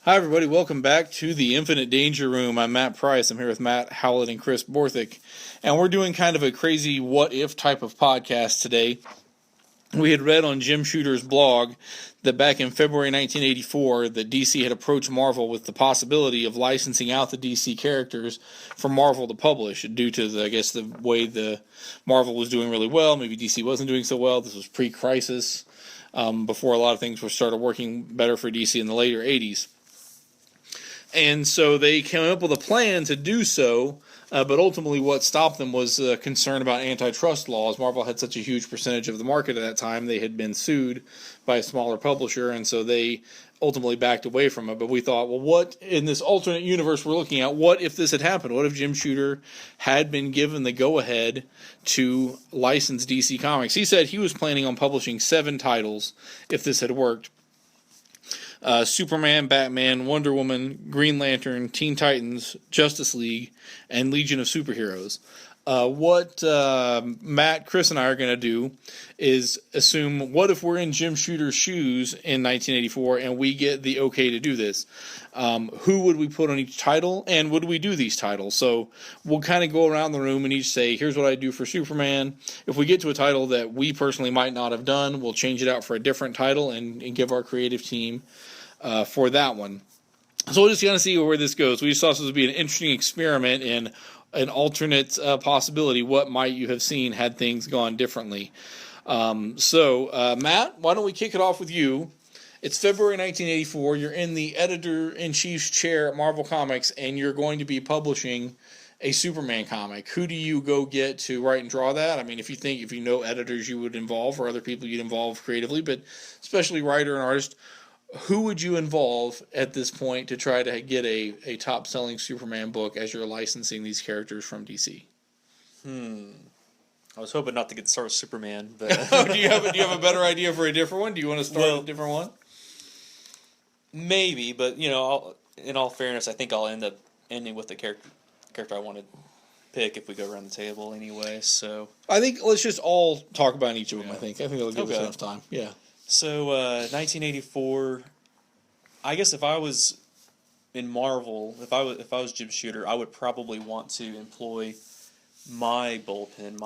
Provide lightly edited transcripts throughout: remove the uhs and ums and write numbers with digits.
Hi, everybody. Welcome back to the Infinite Danger Room. I'm Matt Price. I'm here with Matt Howlett and Chris Borthwick. And we're doing kind of a crazy what-if type of podcast today. We had read on Jim Shooter's blog that back in February 1984, that DC had approached Marvel with the possibility of licensing out the DC characters for Marvel to publish due to, the way the Marvel was doing really well. Maybe DC wasn't doing so well. This was pre-crisis, before a lot of things were started working better for DC in the later 80s. And so they came up with a plan to do so, but ultimately what stopped them was concern about antitrust laws. Marvel had such a huge percentage of the market at that time. They had been sued by a smaller publisher, and so they ultimately backed away from it. But we thought, well, what in this alternate universe we're looking at, what if this had happened? What if Jim Shooter had been given the go-ahead to license DC Comics? He said he was planning on publishing 7 titles if this had worked. Superman, Batman, Wonder Woman, Green Lantern, Teen Titans, Justice League, and Legion of Superheroes. What Matt, Chris, and I are going to do is assume, what if we're in Jim Shooter's shoes in 1984 and we get the okay to do this? Who would we put on each title, and would we do these titles? So we'll kind of go around the room and each say, here's what I do for Superman. If we get to a title that we personally might not have done, we'll change it out for a different title and give our creative team for that one. So we're just going to see where this goes. We just thought this would be an interesting experiment in an alternate possibility. What might you have seen had things gone differently? Matt, why don't we kick it off with you? It's February 1984. You're in the editor-in-chief's chair at Marvel Comics, and you're going to be publishing a Superman comic. Who do you go get to write and draw that? I mean, if you know editors you would involve or other people you'd involve creatively, but especially writer and artist, who would you involve at this point to try to get a top-selling Superman book as you're licensing these characters from DC? I was hoping not to get started with Superman, but do you have a better idea for a different one? Do you want to start with a different one? maybe. But in all fairness, I think I'll end up ending with the character I want to pick if we go around the table anyway. So I think let's just all talk about each of them. I think that'll give us enough time. Yeah. So 1984. I guess if I was in Marvel, if I was Jim Shooter, I would probably want to employ my bullpen,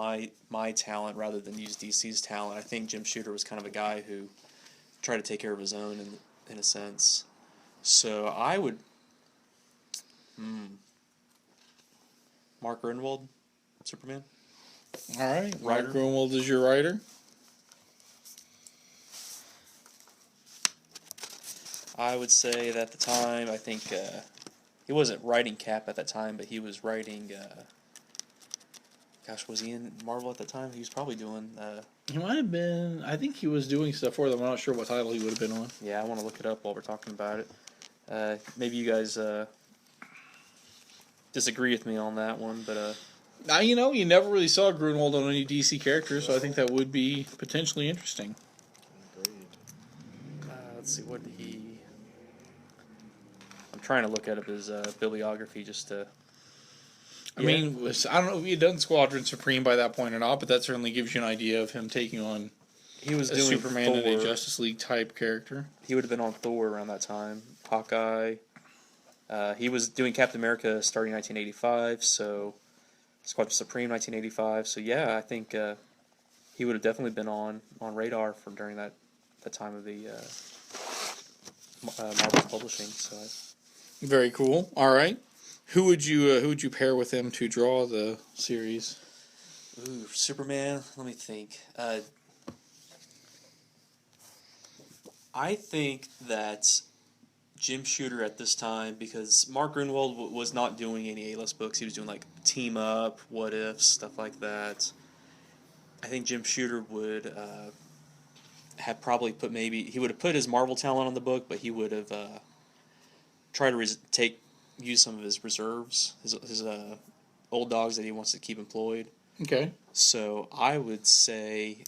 my talent, rather than use DC's talent. I think Jim Shooter was kind of a guy who tried to take care of his own in a sense. So I would, Mark Gruenwald, Superman. All right, Writer. Mark Gruenwald is your writer. I would say that at the time, I think he wasn't writing Cap at that time, but he was writing. Was he in Marvel at the time? He was probably doing. He might have been. I think he was doing stuff for them. I'm not sure what title he would have been on. Yeah, I want to look it up while we're talking about it. Maybe you guys disagree with me on that one, but. Now, you never really saw Gruenwald on any DC characters, so I think that would be potentially interesting. Let's see, what did he... I'm trying to look at his bibliography just to... I mean, I don't know if he had done Squadron Supreme by that point or not, but that certainly gives you an idea of him taking on He was a doing Superman Thor. and a Justice League type character. He would have been on Thor around that time. Hawkeye. He was doing Captain America starting 1985, so... Squadron Supreme 1985, so yeah, I think he would have definitely been on radar for during that time of the Marvel publishing. So Very cool. All right, who would you pair with him to draw the series? Superman. Let me think. I think that Jim Shooter at this time, because Mark Gruenwald was not doing any A-list books. He was doing like Team Up, What If, stuff like that. I think Jim Shooter would have probably he would have put his Marvel talent on the book, but he would have tried to use some of his reserves, his old dogs that he wants to keep employed. Okay. So I would say,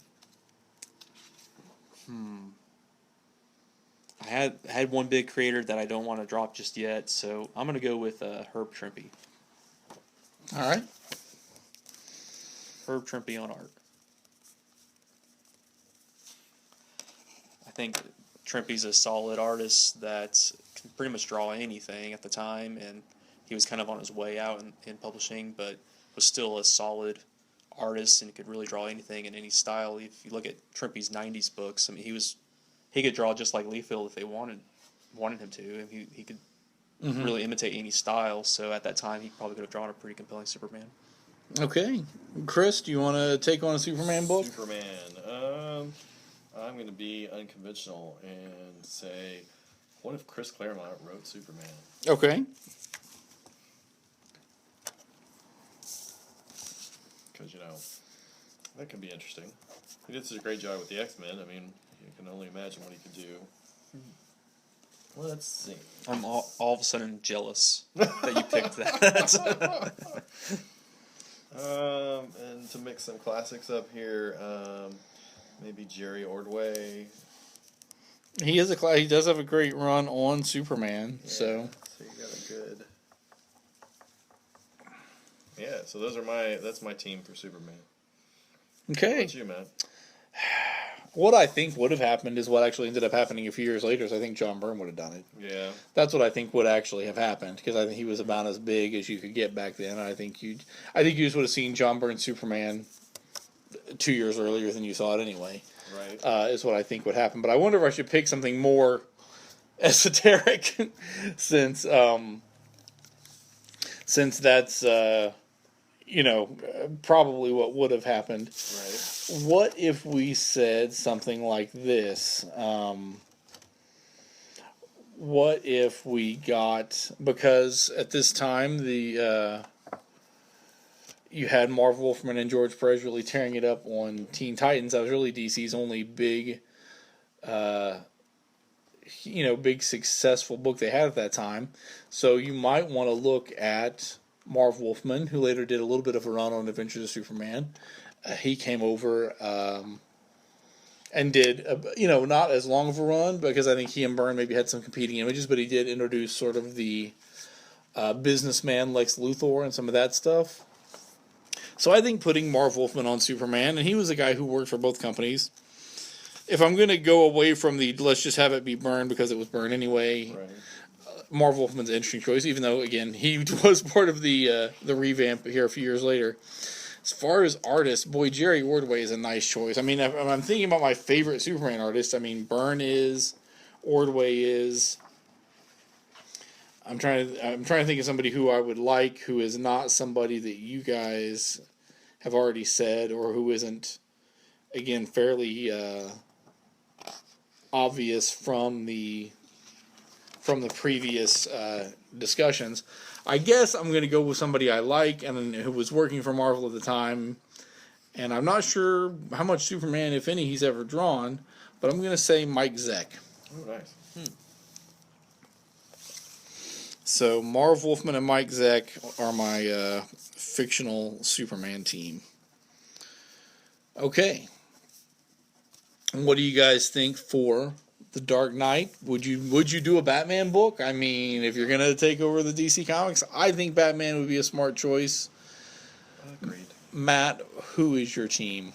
I had one big creator that I don't want to drop just yet, so I'm going to go with Herb Trimpe. All right. Herb Trimpe on art. I think Trimpe's a solid artist that could pretty much draw anything at the time, and he was kind of on his way out in publishing, but was still a solid artist and could really draw anything in any style. If you look at Trimpe's '90s books, I mean, he could draw just like Liefeld if they wanted him to, and he could really imitate any style. So at that time, he probably could have drawn a pretty compelling Superman. Okay, Chris, do you want to take on a Superman book? Superman. I'm going to be unconventional and say, what if Chris Claremont wrote Superman? Okay. Because, that could be interesting. He did such a great job with the X-Men. I mean, you can only imagine what he could do. Let's see. I'm all of a sudden jealous that you picked that. And to mix some classics up here, maybe Jerry Ordway. He does have a great run on Superman, so you got a good. Yeah, so that's my team for Superman. Okay. What about you, Matt? What I think would have happened is what actually ended up happening a few years later. So I think John Byrne would have done it. Yeah. That's what I think would actually have happened, because I think he was about as big as you could get back then. I think you just would have seen John Byrne's Superman 2 years earlier than you saw it anyway. Right. Is what I think would happen. But I wonder if I should pick something more esoteric, since that's probably what would have happened. Right. What if we said something like this? What if we got, because at this time you had Marv Wolfman and George Perez really tearing it up on Teen Titans. That was really DC's only big successful book they had at that time. So you might want to look at Marv Wolfman, who later did a little bit of a run on Adventures of Superman. He came over and did, not as long of a run, because I think he and Byrne maybe had some competing images, but he did introduce sort of the businessman Lex Luthor and some of that stuff. So I think putting Marv Wolfman on Superman, and he was a guy who worked for both companies. If I'm going to go away from the let's just have it be Byrne because it was Byrne anyway, Right. Marv Wolfman's an interesting choice, even though, again, he was part of the revamp here a few years later. As far as artists, boy, Jerry Ordway is a nice choice. I mean, if I'm thinking about my favorite Superman artist, I mean, Byrne is, Ordway is. I'm trying to think of somebody who I would like, who is not somebody that you guys have already said, or who isn't, again, fairly obvious from the previous discussions. I guess I'm going to go with somebody I like and who was working for Marvel at the time. And I'm not sure how much Superman, if any, he's ever drawn. But I'm going to say Mike Zeck. Oh, nice. So Marv Wolfman and Mike Zeck are my fictional Superman team. Okay. And what do you guys think for The Dark Knight? Would you do a Batman book? I mean, if you're going to take over the DC Comics, I think Batman would be a smart choice. Agreed. Matt, who is your team?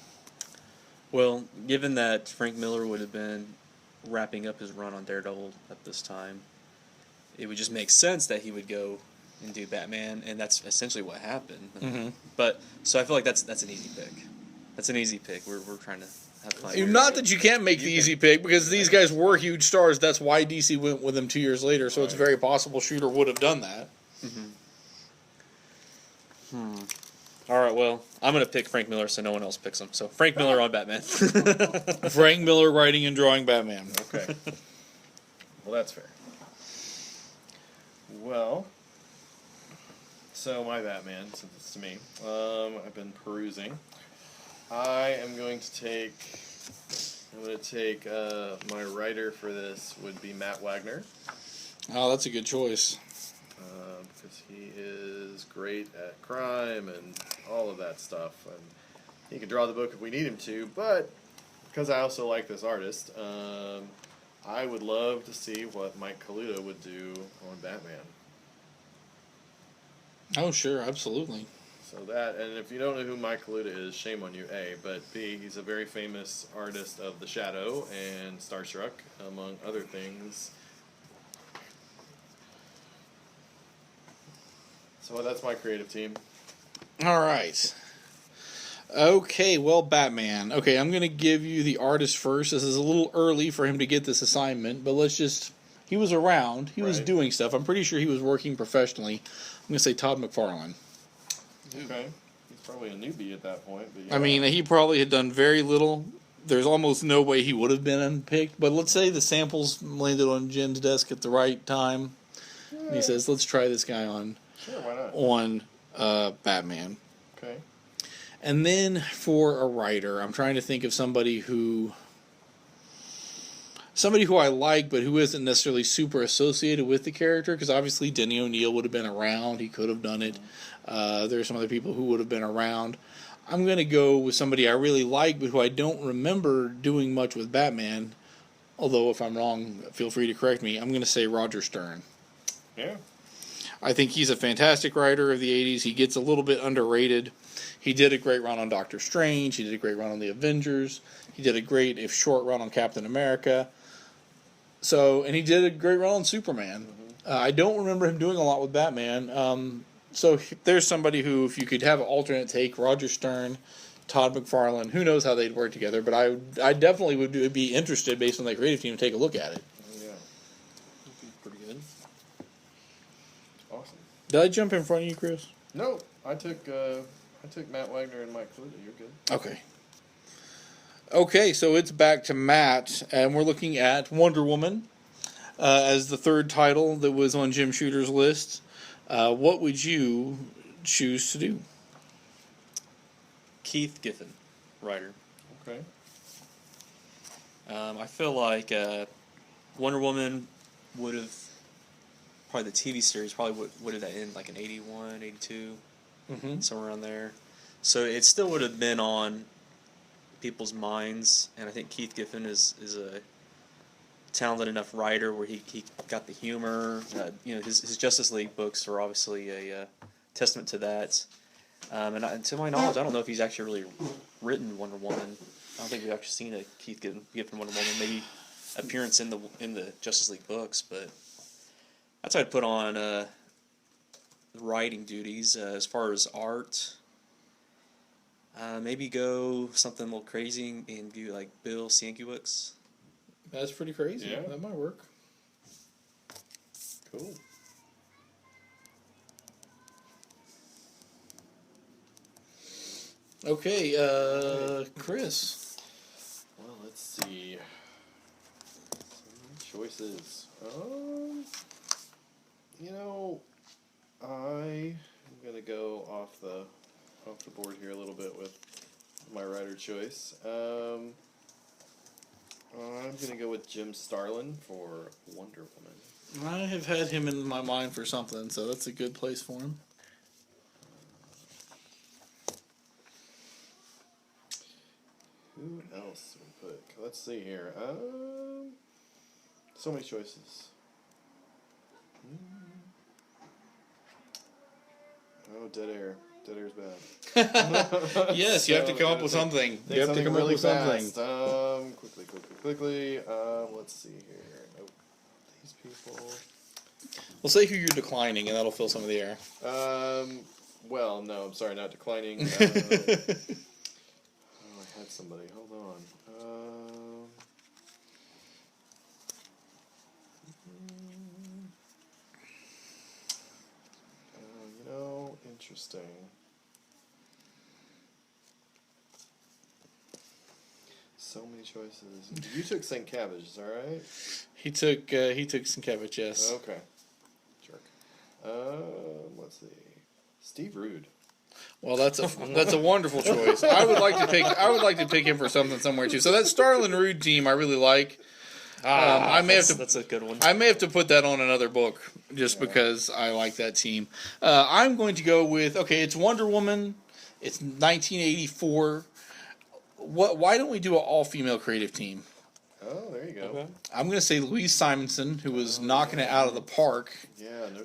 Well, given that Frank Miller would have been wrapping up his run on Daredevil at this time, it would just make sense that he would go and do Batman, and that's essentially what happened. Mm-hmm. But so I feel like that's an easy pick. That's an easy pick. We're trying to have fun here. Not that you can't make the easy pick, because these guys were huge stars. That's why DC went with them 2 years later. So it's very possible Shooter would have done that. All right, well, I'm going to pick Frank Miller so no one else picks him. So Frank Miller on Batman. Frank Miller writing and drawing Batman. Okay. Well, that's fair. Well, so my Batman, since it's to me, I've been perusing. I am going to take my writer for this would be Matt Wagner. Oh, that's a good choice. Because he is great at crime and all of that stuff. And he could draw the book if we need him to, but because I also like this artist, I would love to see what Mike Kaluta would do on Batman. Oh, sure, absolutely. So that, and if you don't know who Mike Kaluta is, shame on you, A. But B, he's a very famous artist of The Shadow and Starstruck, among other things. So that's my creative team. All right. Okay, well, Batman. Okay, I'm going to give you the artist first. This is a little early for him to get this assignment, but let's just... He was around. He was Right. doing stuff. I'm pretty sure he was working professionally. I'm going to say Todd McFarlane. Okay. He's probably a newbie at that point. But yeah. I mean, he probably had done very little. There's almost no way he would have been unpicked, but let's say the samples landed on Jim's desk at the right time. And he says, let's try this guy Sure, why not? on Batman. Okay. And then for a writer, I'm trying to think of somebody who I like, but who isn't necessarily super associated with the character, because obviously Denny O'Neil would have been around. He could have done it. There are some other people who would have been around. I'm going to go with somebody I really like, but who I don't remember doing much with Batman. Although, if I'm wrong, feel free to correct me. I'm going to say Roger Stern. Yeah. I think he's a fantastic writer of the 80s. He gets a little bit underrated. He did a great run on Doctor Strange. He did a great run on the Avengers. He did a great, if short, run on Captain America. And he did a great run on Superman. I don't remember him doing a lot with Batman. So there's somebody who, if you could have an alternate take, Roger Stern, Todd McFarlane, who knows how they'd work together, but I definitely would be interested, based on that creative team, to take a look at it. Yeah. Pretty good. Awesome. Did I jump in front of you, Chris? No, I took Matt Wagner and Mike Cluta. You're good. Okay. Okay, so it's back to Matt, and we're looking at Wonder Woman as the third title that was on Jim Shooter's list. What would you choose to do? Keith Giffen, writer. Okay. I feel like Wonder Woman would have, probably the TV series probably would have ended like in 81, 82, somewhere around there. So it still would have been on people's minds, and I think Keith Giffen is a talented enough writer where he got the humor. His Justice League books are obviously a testament to that. And to my knowledge, I don't know if he's actually really written Wonder Woman. I don't think we've actually seen a Keith Giffen Wonder Woman. Maybe appearance in the Justice League books, but that's what I'd put on the writing duties. As far as art, maybe go something a little crazy and do like Bill Sienkiewicz. That's pretty crazy. Yeah. That might work. Cool. Okay, Chris. Well, let's see. Some choices. I am gonna go off the board here a little bit with my writer choice. I'm gonna go with Jim Starlin for Wonder Woman. I have had him in my mind for something, so that's a good place for him. Who else we put? Let's see here. So many choices. Oh, Dead Air. Dead Air's bad. Yes, you have to come up with something. You have to come up with something. Quickly. Let's see here. Oh, these people. We'll say who you're declining, and that'll fill some of the air. Well, no, I'm sorry, not declining. I had somebody. Hold on. Interesting. So many choices. You took St. Cabbage, is that right? He took Sienkiewicz, yes. Okay. Jerk. Let's see. Steve Rude. Well, that's a wonderful choice. I would like to pick him for something somewhere too. So that Starlin Rude team I really like. That's a good one. I may have to put that on another book just because I like that team. I'm going to go with it's Wonder Woman. It's 1984. Why don't we do an all-female creative team? Oh, there you go. Okay. I'm going to say Louise Simonson, who was knocking it out of the park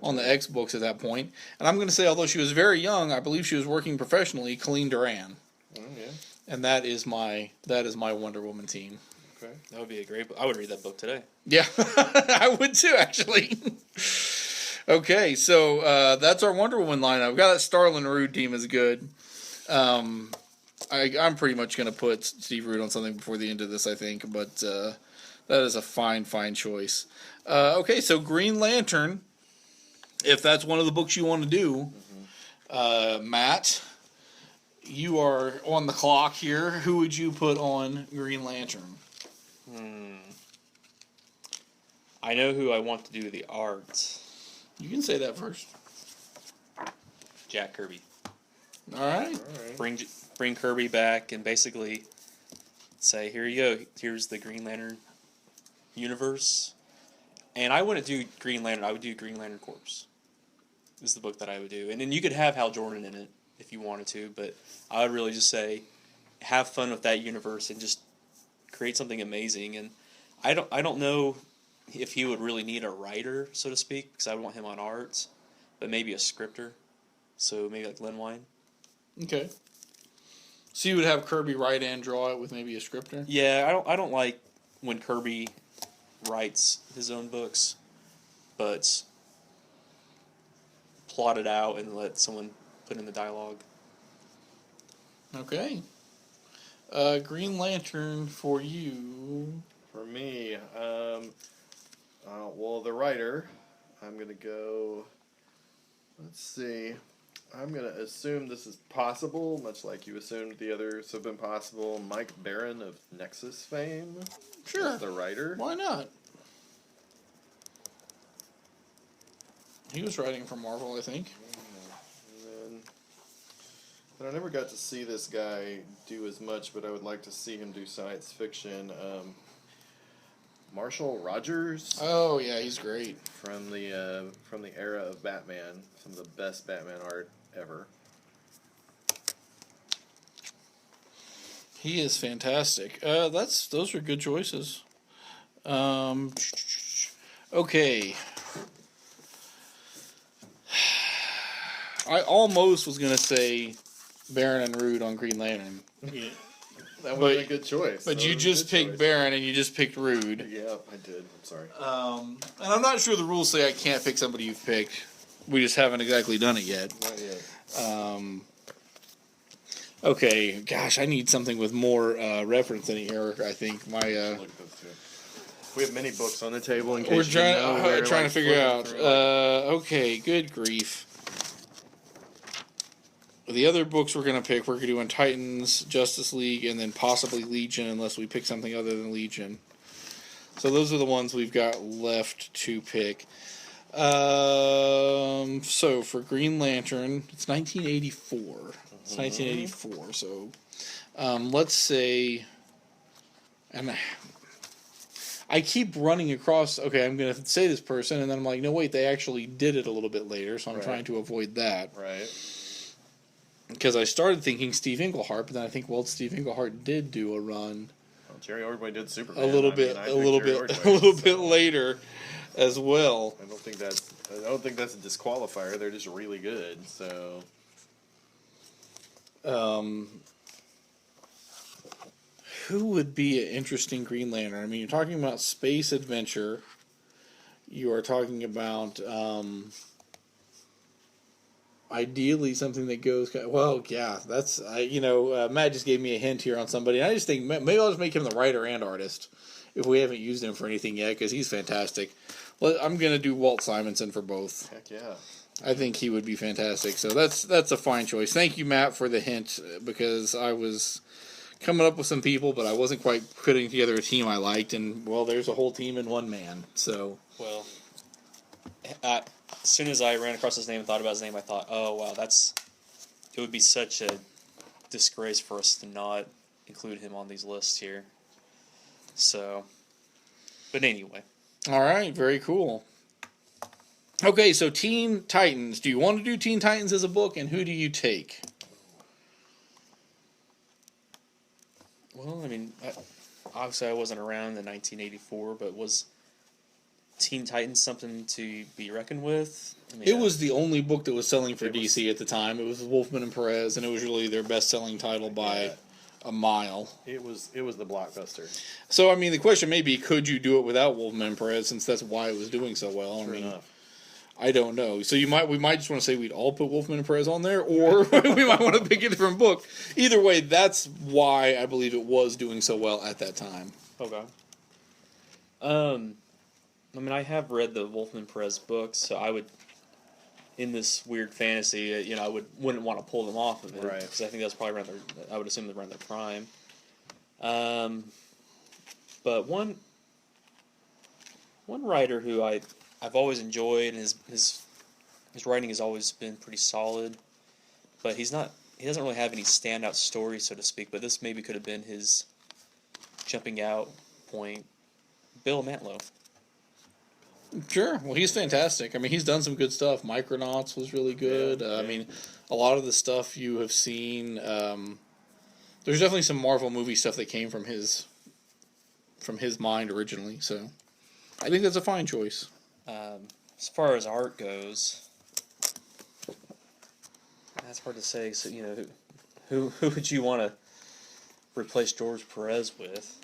on the X books at that point. And I'm going to say, although she was very young, I believe she was working professionally, Colleen Duran. Oh, yeah. And that is my Wonder Woman team. Okay. That would be a great book. I would read that book today. Yeah, I would too, actually. Okay, so that's our Wonder Woman lineup. We've got that Starlin Rude team is good. I'm pretty much going to put Steve Rude on something before the end of this, I think, but that is a fine choice. Okay, so Green Lantern, if that's one of the books you want to do, Matt, you are on the clock here. Who would you put on Green Lantern? I know who I want to do the art. You can say that first. Jack Kirby. All right. Bring Kirby back and basically say, here you go. Here's the Green Lantern universe. And I wouldn't do Green Lantern. I would do Green Lantern Corps. This is the book that I would do. And then you could have Hal Jordan in it if you wanted to. But I would really just say, have fun with that universe and just create something amazing. And I don't know if he would really need a writer, so to speak, because I would want him on art. But maybe a scripter. So maybe like Len Wein. Okay. So you would have Kirby write and draw it with maybe a scripter? Yeah, I don't like when Kirby writes his own books, but plot it out and let someone put in the dialogue. Okay. Green Lantern for you. For me, well, the writer, I'm going to go, let's see, I'm going to assume this is possible, much like you assumed the others have been possible. Mike Baron of Nexus fame. Sure. The writer. Why not? He was writing for Marvel, I think. And I never got to see this guy do as much, but I would like to see him do science fiction. Marshall Rogers. Oh yeah, he's great. From the era of Batman, some of the best Batman art ever. He is fantastic. Those are good choices. Okay. I almost was gonna say Baron and Rude on Green Lantern. That would be a good choice. But you just picked Baron and you just picked Rude. Yeah, I did. I'm sorry. And I'm not sure the rules say I can't pick somebody you've picked. We just haven't exactly done it yet. Not yet. Okay, gosh, I need something with more reference in here. I think Look at those two. We have many books on the table in case we're we're trying to figure out. Okay, good grief. The other books we're going to pick, we're going to do on Titans, Justice League, and then possibly Legion, unless we pick something other than Legion. So those are the ones we've got left to pick. So for Green Lantern, it's 1984. It's 1984. So let's say, and I keep running across. Okay, I'm going to say this person, and then I'm like, no, wait, they actually did it a little bit later. So I'm trying to avoid that. Right. Because I started thinking Steve Englehart, but then I think, well, Steve Englehart did do a run Well, Jerry Ordway did Superman. a little bit later as well. I don't think that's a disqualifier. They're just really good. So. Who would be an interesting Green Lantern? I mean, you're talking about space adventure. You are talking about ideally something that goes. Well, yeah, that's Matt just gave me a hint here on somebody. I just think maybe I'll just make him the writer and artist if we haven't used him for anything yet because he's fantastic. Well, I'm gonna do Walt Simonson for both. Heck yeah. I think he would be fantastic. So that's a fine choice. Thank you, Matt, for the hint because I was coming up with some people, but I wasn't quite putting together a team I liked. And well, there's a whole team in one man. So well, as soon as I ran across his name and thought about his name, I thought, oh wow, it would be such a disgrace for us to not include him on these lists here. So, but anyway. All right, very cool. Okay, so Teen Titans. Do you want to do Teen Titans as a book, and who do you take? Well, I mean, obviously I wasn't around in 1984, but was Teen Titans something to be reckoned with? I mean, It was the only book that was selling for DC at the time. It was Wolfman and Perez, and it was really their best-selling title by a mile. It was the blockbuster. So, I mean, the question may be, could you do it without Wolfman and Perez, since that's why it was doing so well? True enough. I don't know. So we might just want to say we'd all put Wolfman and Perez on there, or we might want to pick a different book. Either way, that's why I believe it was doing so well at that time. Okay. I mean, I have read the Wolfman Perez books, so I would, in this weird fantasy, I wouldn't want to pull them off of it, Right. because I think that's probably around I would assume they're around their prime. But one writer who I've always enjoyed, and his writing has always been pretty solid, but he doesn't really have any standout stories, so to speak. But this maybe could have been his jumping out point. Bill Mantlo. Sure. Well, he's fantastic. I mean, he's done some good stuff. Micronauts was really good. Yeah. I mean, a lot of the stuff you have seen. There's definitely some Marvel movie stuff that came from his mind originally. So, I think that's a fine choice. As far as art goes, that's hard to say. So who would you want to replace George Perez with?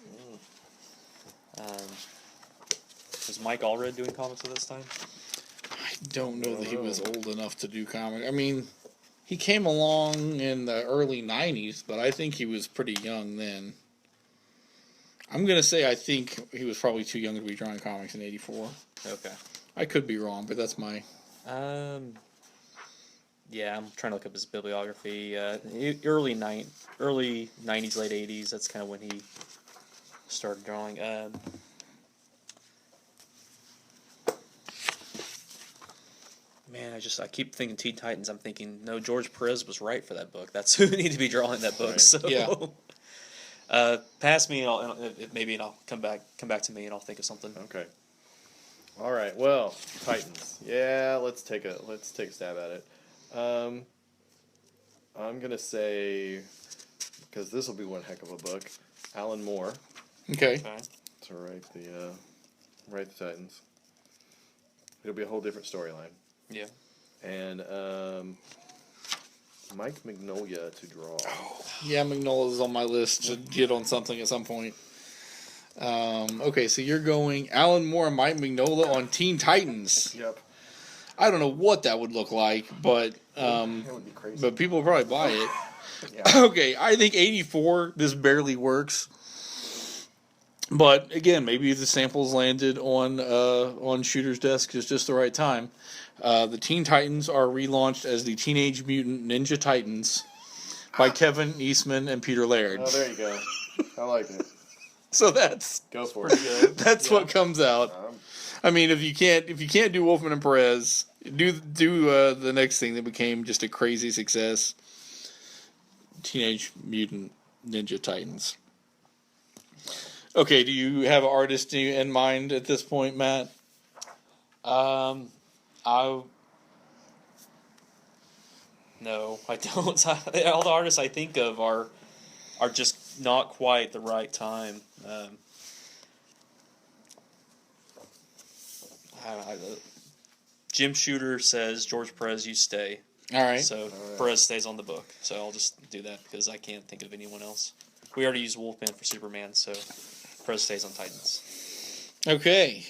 Was Mike Allred doing comics at this time? I don't know that he was old enough to do comic. I mean, he came along in the early '90s, but I think he was pretty young then. I'm gonna say I think he was probably too young to be drawing comics in '84. Okay. I could be wrong, but that's my. Yeah, I'm trying to look up his bibliography. Early '90s, late '80s. That's kind of when he started drawing. Man, I keep thinking Teen Titans. I'm thinking, no, George Perez was right for that book. That's who needed to be drawing that book. Right. So, Yeah. pass me, and I'll come back to me, and I'll think of something. Okay. All right. Well, Titans. Yeah, let's take a stab at it. I'm gonna say, because this will be one heck of a book, Alan Moore Okay. Okay. to write the Titans. It'll be a whole different storyline. Yeah. And Mike Mignola to draw. Yeah, Magnola's on my list to get on something at some point. Okay, so you're going Alan Moore and Mike Mignola on Teen Titans. Yep. I don't know what that would look like, but That would be crazy. but people will probably buy it. Yeah. Okay, I think 84, this barely works. But again, maybe the samples landed on Shooter's desk at just the right time. The Teen Titans are relaunched as the Teenage Mutant Ninja Titans by Kevin Eastman and Peter Laird. Oh, there you go. I like it. So that's Go for Pretty it. good. that's what comes out. I mean, if you can't do Wolfman and Perez, do the next thing that became just a crazy success, Teenage Mutant Ninja Titans. Okay, do you have an artist in mind at this point, Matt? No, I don't. All the artists I think of are just not quite the right time. Jim Shooter says, George Perez, you stay. All right. So Perez stays on the book. So I'll just do that because I can't think of anyone else. We already used Wolfman for Superman, so Perez stays on Titans. Okay.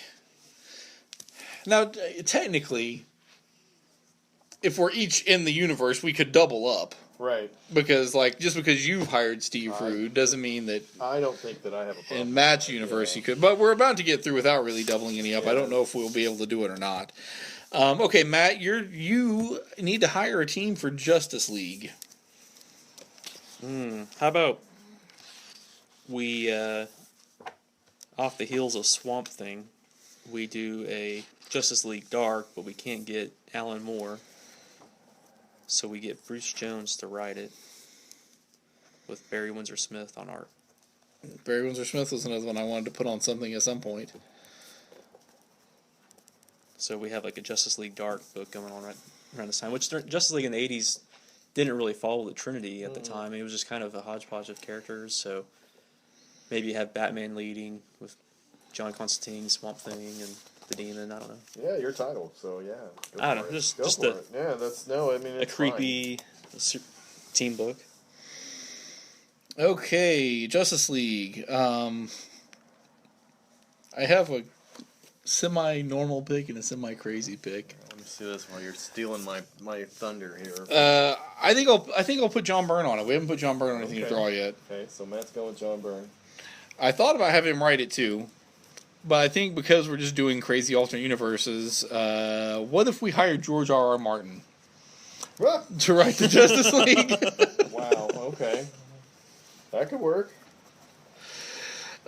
Now, technically, if we're each in the universe, we could double up. Right. Because, just because you hired Steve Rude doesn't mean that I don't think that I have a problem. in Matt's universe you could. But we're about to get through without really doubling any up. I don't know if we'll be able to do it or not. Okay, Matt, you need to hire a team for Justice League. How about we, off the heels of Swamp Thing, we do a Justice League Dark, but we can't get Alan Moore. So we get Bruce Jones to write it with Barry Windsor Smith on art. Barry Windsor Smith was another one I wanted to put on something at some point. So we have like a Justice League Dark book going on right around this time, which Justice League in the 80s didn't really follow the Trinity at the time. It was just kind of a hodgepodge of characters. So maybe you have Batman leading with John Constantine, Swamp Thing, and the Demon. I don't know. Yeah, your title. So yeah. Go I don't for know, it. just Go a- for it. Yeah, that's no. I mean, A it's creepy team book. Okay, Justice League. I have semi-normal pick and a semi-crazy pick. Let me see this while you're stealing my thunder here. I think I'll put John Byrne on it. We haven't put John Byrne on anything to draw yet. Okay, so Matt's going with John Byrne. I thought about having him write it too, but I think because we're just doing crazy alternate universes, what if we hired George R.R. Martin to write the Justice League? Wow. Okay, that could work.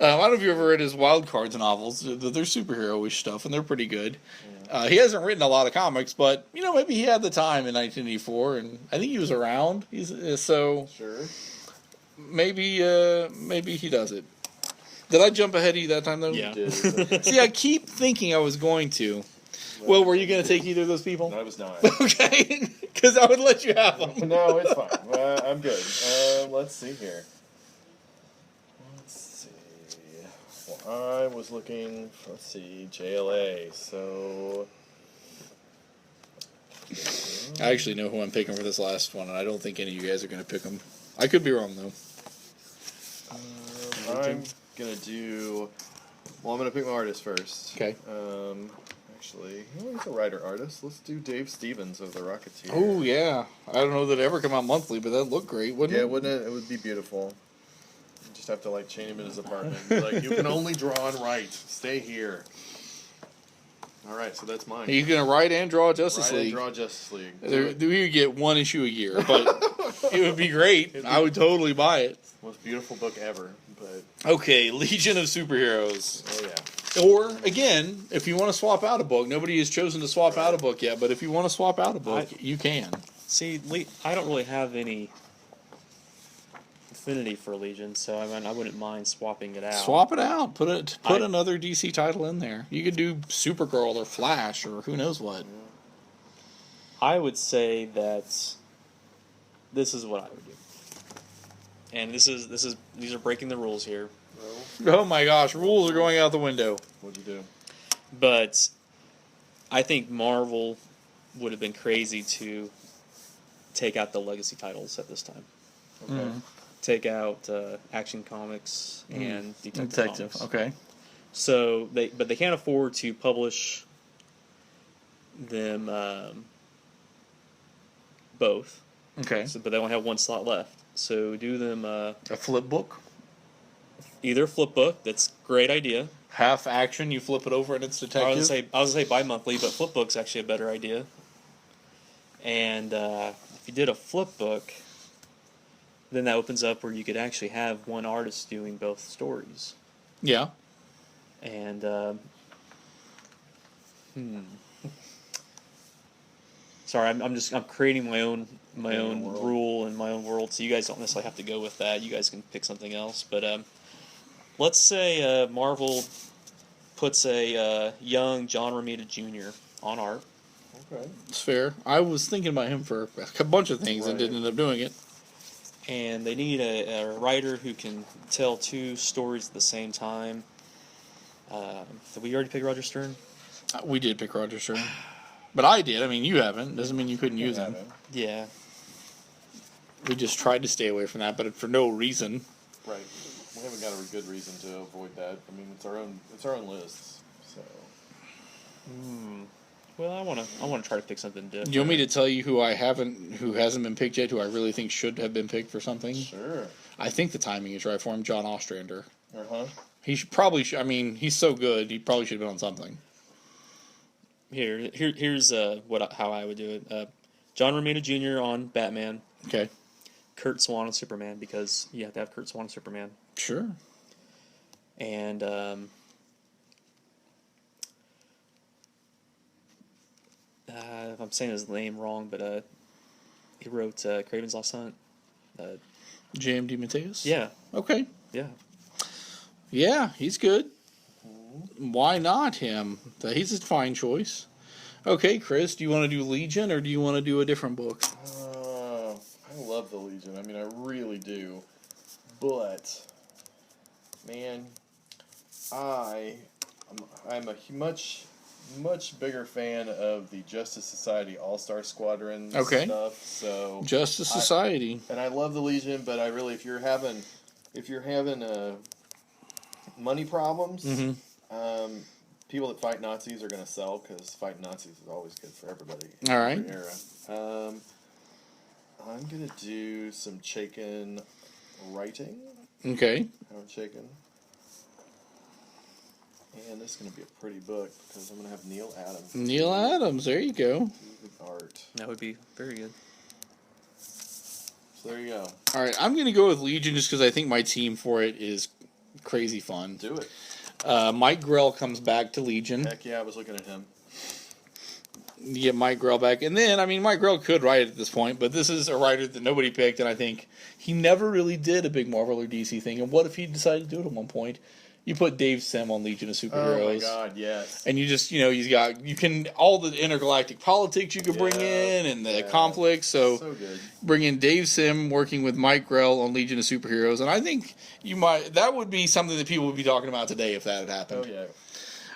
I don't know if you ever read his Wild Cards novels. They're superhero-ish stuff, and they're pretty good. He hasn't written a lot of comics, but maybe he had the time in 1984, and I think he was around. So Sure. maybe he does it. Did I jump ahead of you that time though? Yeah. See, I keep thinking I was going to. Well, were you going to take either of those people? No, I was not. Okay, because I would let you have them. No, it's fine. I'm good. Let's see here. Let's see. Well, I was looking. Let's see, JLA. So. I actually know who I'm picking for this last one, and I don't think any of you guys are going to pick him. I could be wrong though. I'm gonna do. Well, I'm gonna pick my artist first. Okay. Actually, he's a writer artist. Let's do Dave Stevens of The Rocketeer. Oh yeah, I don't know that it ever come out monthly, but that'd look great, wouldn't Yeah, it? wouldn't it? It would be beautiful. You just have to chain him in his apartment. Be like, you can only draw and write. Stay here. All right, so that's mine. He's gonna write and draw Justice Write and League. draw Justice League. We would get one issue a year, but it would be great. I would totally buy it. Most beautiful book ever. But Okay, Legion of Superheroes. oh yeah. Or, again, if you want to swap out a book, nobody has chosen to swap out a book yet, but if you want to swap out a book, you can. See, I don't really have any affinity for Legion, so I wouldn't mind swapping it out. Swap it out. Put another DC title in there. You could do Supergirl or Flash or who knows what. I would say that this is what I would do. And these are breaking the rules here. Oh my gosh, rules are going out the window. What'd you do? But I think Marvel would have been crazy to take out the legacy titles at this time. Okay. Take out Action Comics and Detective Comics. Okay. So they can't afford to publish them both. Okay. So, but they only have one slot left. So do them A flip book. either flip book. That's a great idea. Half action, you flip it over and it's I was detective. gonna say bi-monthly, but flip book's actually a better idea. And if you did a flip book, then that opens up where you could actually have one artist doing both stories. Yeah. And sorry, I'm creating my own world. rule and my own world, so you guys don't necessarily have to go with that. You guys can pick something else. But let's say Marvel puts a young John Romita Jr. on art. Okay. It's fair. I was thinking about him for a bunch of things and Right. didn't end up doing it. And they need a writer who can tell two stories at the same time. Did we already pick Roger Stern? We did pick Roger Stern. But I did. I mean, you haven't. Doesn't mean you couldn't use him. Yeah. We just tried to stay away from that, but for no reason. Right. We haven't got a good reason to avoid that. I mean, it's our own lists. So. Well, I wanna try to pick something different. Do you want me to tell you who hasn't been picked yet, who I really think should have been picked for something? Sure. I think the timing is right for him, John Ostrander. Uh-huh. He I mean, he's so good, he probably should have been on something. Here's how I would do it. John Romita Jr. on Batman. Okay. Kurt Swan on Superman, because you have to have Kurt Swan on Superman. Sure. And I'm saying his name wrong, but he wrote Craven's Lost Hunt. J.M.D. Mateus? Yeah, Okay. yeah. Yeah, he's good. Why not him? He's a fine choice. Okay, Chris, do you want to do Legion or do you want to do a different book? I love the Legion. I mean, I really do. But, man, I'm a much bigger fan of the Justice Society All-Star Squadron stuff. So Justice Society. And I love the Legion, but I really, if you're having money problems, people that fight Nazis are going to sell because fighting Nazis is always good for everybody. All right. Every era. I'm going to do some Chaykin writing. Okay. Howard Chaykin. And this is going to be a pretty book because I'm going to have Neil Adams. Neil Adams, there you go. Do the art. That would be very good. So there you go. All right, I'm going to go with Legion just because I think my team for it is crazy fun. Do it. Mike Grell comes back to Legion. Heck yeah, I was looking at him. You get Mike Grell back. And then, I mean, Mike Grell could write it at this point, but this is a writer that nobody picked, and I think he never really did a big Marvel or DC thing. And what if he decided to do it at one point? You put Dave Sim on Legion of Superheroes. Oh my god, yes. And you just, you can, all the intergalactic politics you could bring in and the conflicts. So good. bring in Dave Sim working with Mike Grell on Legion of Superheroes. And I think that would be something that people would be talking about today if that had happened. Oh,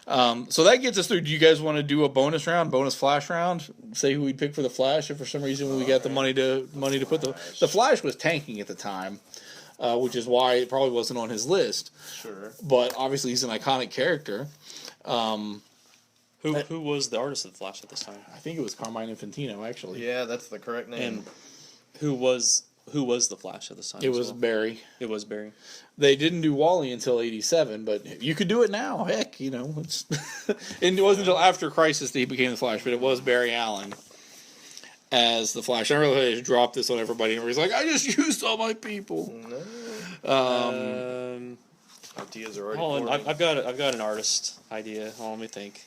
yeah. So that gets us through. Do you guys want to do a bonus Flash round? Say who we'd pick for the Flash if for some reason we got the money to put the Flash was tanking at the time, which is why it probably wasn't on his list. Sure. But obviously he's an iconic character. Who was the artist of the Flash at this time? I think it was Carmine Infantino actually. Yeah, that's the correct name. And who was the Flash at this time? It was Barry. It was Barry. They didn't do Wally until '87, but you could do it now. Heck, it's. And it wasn't until after Crisis that he became the Flash, but it was Barry Allen as the Flash. I really just dropped this on everybody, and everybody's like, "I just used all my people." No. Ideas are already. Hold on, forming. I've got an artist idea. Hold on, let me think.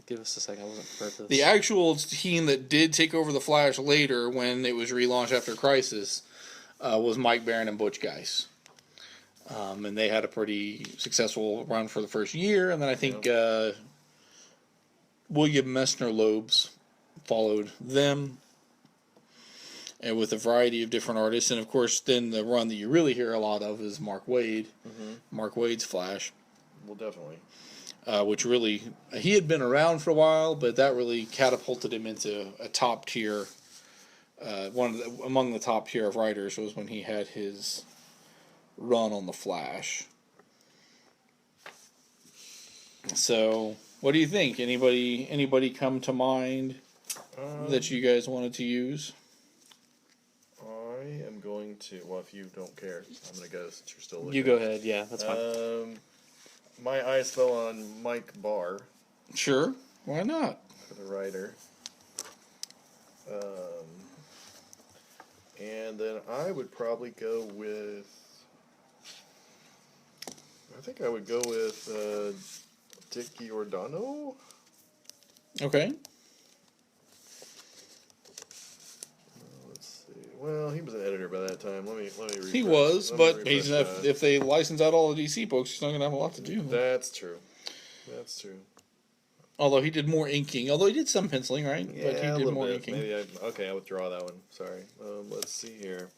Give us a second. I wasn't prepared for this. The actual team that did take over the Flash later, when it was relaunched after Crisis, was Mike Baron and Butch Guice. And they had a pretty successful run for the first year, and then I think William Messner Loebs followed them, and with a variety of different artists. And of course, then the run that you really hear a lot of is Mark Waid, Mark Waid's Flash. Well, definitely. Which really, he had been around for a while, but that really catapulted him into a top tier, among the top tier of writers was when he had his run on the Flash. So, what do you think? Anybody come to mind that you guys wanted to use? I am going to. Well, if you don't care, I'm going to go since you're still looking. You go ahead. Yeah, that's fine. My eyes fell on Mike Barr. Sure, why not? For the writer. And then I would probably go with. I think I would go with Dick Giordano. Okay. Let's see. Well, he was an editor by that time. Let me. He was, but if they license out all the DC books, he's not going to have a lot to do. That's true. That's true. Although he did more inking. Although he did some penciling, right? Yeah, but he a did little more bit. inking. Maybe I withdraw that one. Sorry. Let's see here.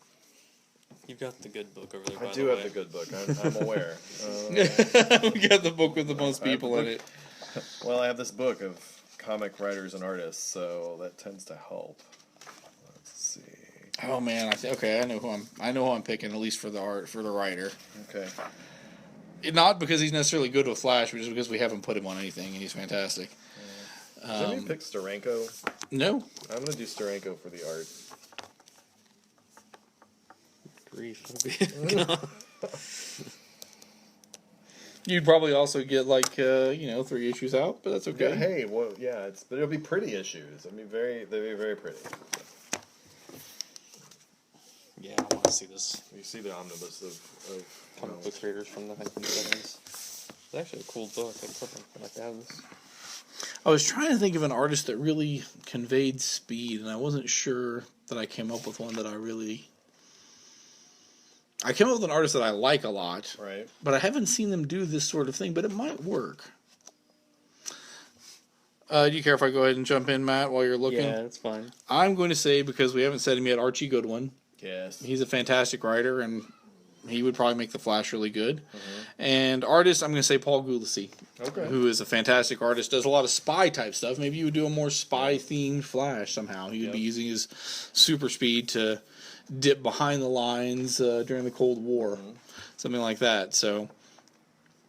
You've got the good book over there. I by do the have way. the good book. I'm aware. We got the book with the most people in it. Well, I have this book of comic writers and artists, so that tends to help. Let's see. Oh man, I know who I'm picking, at least for the writer. Okay. Not because he's necessarily good with Flash, but just because we haven't put him on anything, and he's fantastic. Did anybody pick Steranko? No. I'm gonna do Steranko for the art. Grief. You'd probably also get 3 issues out, but that's okay. Yeah, hey, well, yeah, but it'll be pretty issues. They'll be very pretty. Yeah, I want to see this. You see the omnibus of Comic book creators from the 1970s. It's actually a cool book. I'd like to have this. I was trying to think of an artist that really conveyed speed, and I wasn't sure that I came up with one that I came up with an artist that I like a lot, right? but I haven't seen them do this sort of thing, but it might work. Do you care if I go ahead and jump in, Matt, while you're looking? Yeah, that's fine. I'm going to say, because we haven't said him yet, Archie Goodwin. Yes. He's a fantastic writer, and he would probably make the Flash really good. And artist, I'm going to say Paul Gulacy, who is a fantastic artist, does a lot of spy-type stuff. Maybe you would do a more spy-themed Flash somehow. He would be using his super speed to dip behind the lines during the Cold War, something like that. So,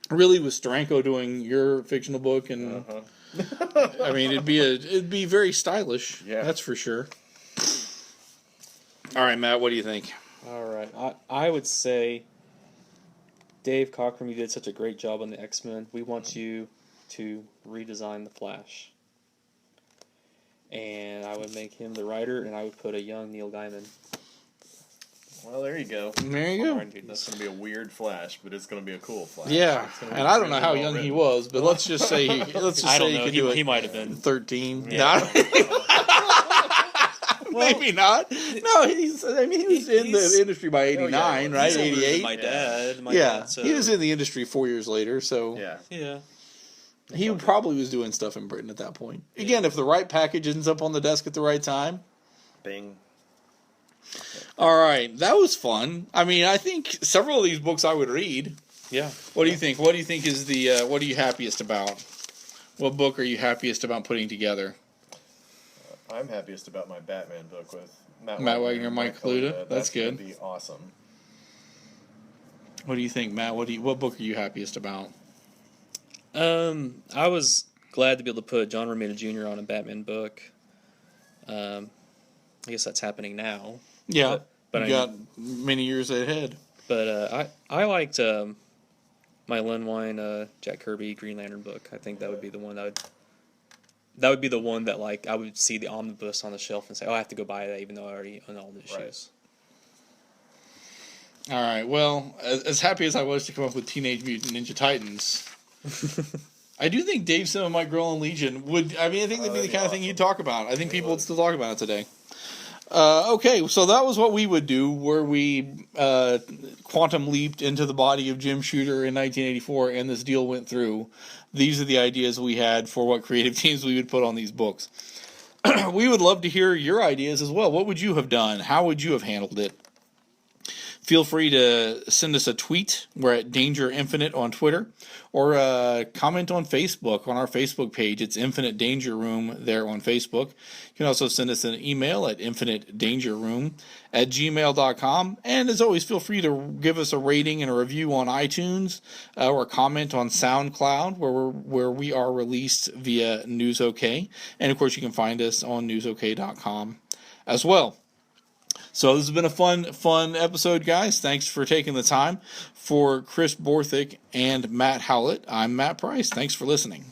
really, with Steranko doing your fictional book, and I mean, it'd be very stylish. Yeah. That's for sure. All right, Matt, what do you think? All right, I would say, Dave Cockrum, you did such a great job on the X-Men. We want you to redesign the Flash. And I would make him the writer, and I would put a young Neil Gaiman. Well, there you go. There you go. That's going to be a weird Flash, but it's going to be a cool Flash. Yeah, It's gonna be and I don't know really how well young he written. was, but let's just say he I don't know. could do it. He might have been. 13. Yeah. Maybe not. No, he was in the industry by 89, right? He's older than 88. my dad. My Yeah, dad, so, he was in the industry 4 years later, so Yeah. Yeah. he probably was doing stuff in Britain at that point. Again, if the right package ends up on the desk at the right time. Bing. All right, that was fun. I mean, I think several of these books I would read. Yeah. What do you think? What do you think is the what are you happiest about? What book are you happiest about putting together? I'm happiest about my Batman book with Matt Wagner, Mike Kaluta. That's good. Gonna be awesome. What do you think, Matt? What book are you happiest about? I was glad to be able to put John Romita Jr. on a Batman book. I guess that's happening now. Yeah, but you got many years ahead. But I liked my Len Wein, Jack Kirby Green Lantern book. I think that would be the one that would be the one that like I would see the omnibus on the shelf and say, "Oh, I have to go buy that," even though I already own all the issues. Right. All right. Well, as happy as I was to come up with Teenage Mutant Ninja Titans, I do think Dave Sim and Mike Grohl and Legion would. I mean, I think that'd be the kind of thing you'd talk about. I think people would still talk about it today. Okay, so that was what we would do, where we quantum leaped into the body of Jim Shooter in 1984, and this deal went through. These are the ideas we had for what creative teams we would put on these books. We would love to hear your ideas as well. What would you have done? How would you have handled it? Feel free to send us a tweet. We're at Danger Infinite on Twitter, or comment on Facebook on our Facebook page. It's Infinite Danger Room there on Facebook. You can also send us an email at infinitedangerroom@gmail.com. And as always, feel free to give us a rating and a review on iTunes, or comment on SoundCloud, where we are released via NewsOK. And of course, you can find us on newsok.com as well. So this has been a fun episode, guys. Thanks for taking the time. For Chris Borthwick and Matt Howlett, I'm Matt Price. Thanks for listening.